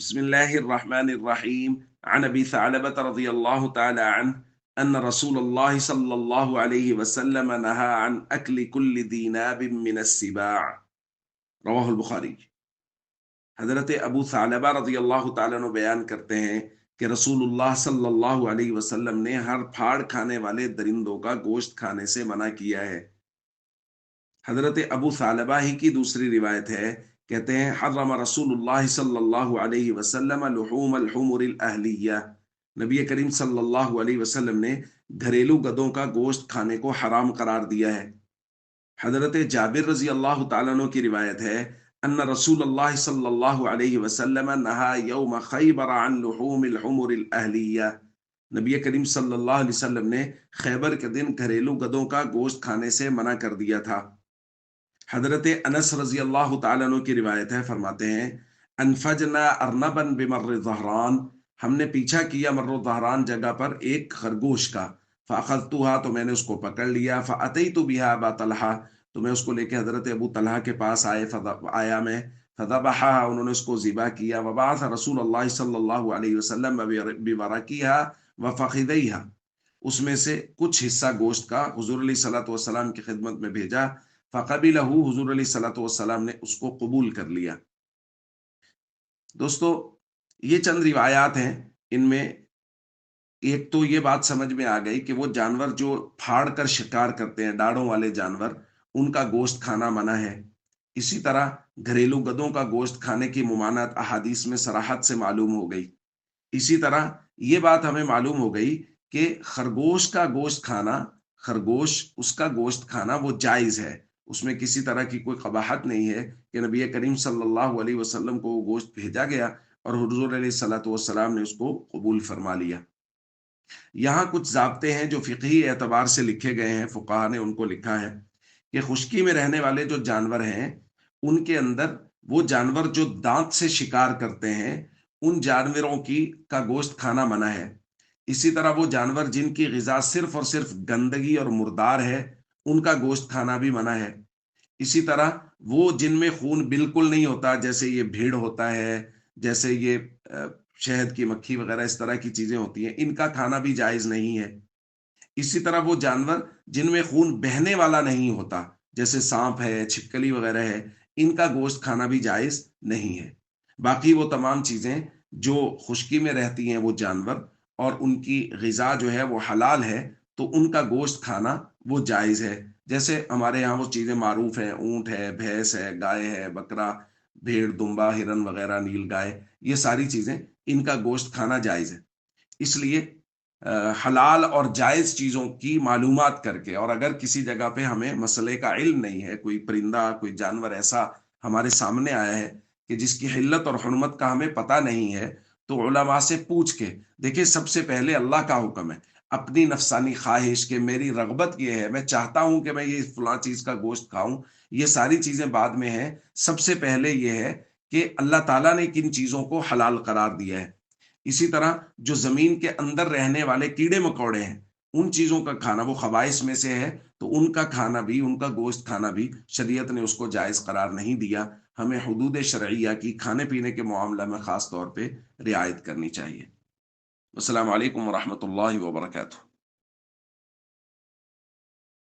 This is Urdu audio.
بسم الله الرحمن الرحيم عن أبي ثعلبة رضي الله تعالى عنه أن رسول الله صلى الله عليه وسلم نهى عن أكل كل ذي ناب من السباع رواہ البخاری۔ حضرت ابو ثعلبہ رضی اللہ تعالیٰ عنہ بیان کرتے ہیں کہ رسول اللہ صلی اللہ علیہ وسلم نے ہر پھاڑ کھانے والے درندوں کا گوشت کھانے سے منع کیا ہے۔ حضرت ابو ثعلبہ ہی کی دوسری روایت ہے، کہتے ہیں حرم رسول اللہ صلی اللہ علیہ وسلم لحوم الحمر الاہلیہ، نبی کریم صلی اللہ علیہ وسلم نے گھریلو گدوں کا گوشت کھانے کو حرام قرار دیا ہے۔ حضرت جابر رضی اللہ تعالیٰ عنہ کی روایت ہے ان رسول اللہ صلی اللہ علیہ وسلم نہا یوم خیبر عن لحوم الحمر الاہلیہ، نبی کریم صلی اللہ علیہ وسلم نے خیبر کے دن گھریلو گدوں کا گوشت کھانے سے منع کر دیا تھا۔ حضرت انس رضی اللہ تعالیٰ عنہ کی روایت ہے، فرماتے ہیں انفجنا ارنبا بمر ظہران، ہم نے پیچھا کیا مر ظہران جگہ پر ایک خرگوش کا، فاخذتها تو میں نے اس کو پکڑ لیا، فاتیت بها ابا طلحہ تو میں اس کو لے کے حضرت ابو طلحہ کے پاس آیا میں، فذبحها انہوں نے اس کو ذبح کیا، وبعث رسول اللہ صلی اللہ علیہ وسلم بورقها وفخذیها، اس میں سے کچھ حصہ گوشت کا حضور علیہ الصلوۃ والسلام کی خدمت میں بھیجا، فقبلہ حضور علیہ الصلوۃ والسلام نے اس کو قبول کر لیا۔ دوستو یہ چند روایات ہیں، ان میں ایک تو یہ بات سمجھ میں آ گئی کہ وہ جانور جو پھاڑ کر شکار کرتے ہیں، ڈاڑوں والے جانور، ان کا گوشت کھانا منع ہے۔ اسی طرح گھریلو گدوں کا گوشت کھانے کی ممانعت احادیث میں صراحت سے معلوم ہو گئی۔ اسی طرح یہ بات ہمیں معلوم ہو گئی کہ خرگوش کا گوشت کھانا، اس کا گوشت کھانا وہ جائز ہے، اس میں کسی طرح کی کوئی قباحت نہیں ہے کہ نبی کریم صلی اللہ علیہ وسلم کو وہ گوشت بھیجا گیا اور حضور علیہ الصلوۃ والسلام نے اس کو قبول فرما لیا۔ یہاں کچھ ضابطے ہیں جو فقہی اعتبار سے لکھے گئے ہیں، فقہا نے ان کو لکھا ہے کہ خشکی میں رہنے والے جو جانور ہیں، ان کے اندر وہ جانور جو دانت سے شکار کرتے ہیں، ان جانوروں کا گوشت کھانا منع ہے۔ اسی طرح وہ جانور جن کی غذا صرف اور صرف گندگی اور مردار ہے، ان کا گوشت کھانا بھی منع ہے۔ اسی طرح وہ جن میں خون بالکل نہیں ہوتا، جیسے یہ بھیڑ ہوتا ہے، جیسے یہ شہد کی مکھی وغیرہ اس طرح کی چیزیں ہوتی ہیں، ان کا کھانا بھی جائز نہیں ہے۔ اسی طرح وہ جانور جن میں خون بہنے والا نہیں ہوتا، جیسے سانپ ہے، چھپکلی وغیرہ ہے، ان کا گوشت کھانا بھی جائز نہیں ہے۔ باقی وہ تمام چیزیں جو خشکی میں رہتی ہیں وہ جانور، اور ان کی غذا جو ہے وہ حلال ہے، تو ان کا گوشت کھانا وہ جائز ہے۔ جیسے ہمارے ہاں وہ چیزیں معروف ہیں، اونٹ ہے، بھینس ہے، گائے ہے، بکرا، بھیڑ، دمبا، ہرن وغیرہ، نیل گائے، یہ ساری چیزیں، ان کا گوشت کھانا جائز ہے۔ اس لیے حلال اور جائز چیزوں کی معلومات کر کے، اور اگر کسی جگہ پہ ہمیں مسئلے کا علم نہیں ہے، کوئی پرندہ، کوئی جانور ایسا ہمارے سامنے آیا ہے کہ جس کی حلت اور حرمت کا ہمیں پتہ نہیں ہے، تو علماء سے پوچھ کے دیکھیں۔ سب سے پہلے اللہ کا حکم ہے، اپنی نفسانی خواہش کہ میری رغبت یہ ہے، میں چاہتا ہوں کہ میں یہ فلاں چیز کا گوشت کھاؤں، یہ ساری چیزیں بعد میں ہیں۔ سب سے پہلے یہ ہے کہ اللہ تعالیٰ نے کن چیزوں کو حلال قرار دیا ہے۔ اسی طرح جو زمین کے اندر رہنے والے کیڑے مکوڑے ہیں، ان چیزوں کا کھانا وہ خبائث میں سے ہے، تو ان کا کھانا بھی، ان کا گوشت کھانا بھی شریعت نے اس کو جائز قرار نہیں دیا۔ ہمیں حدود شرعیہ کی کھانے پینے کے معاملہ میں خاص طور پہ رعایت کرنی چاہیے۔ السلام علیکم ورحمۃ اللہ وبرکاتہ۔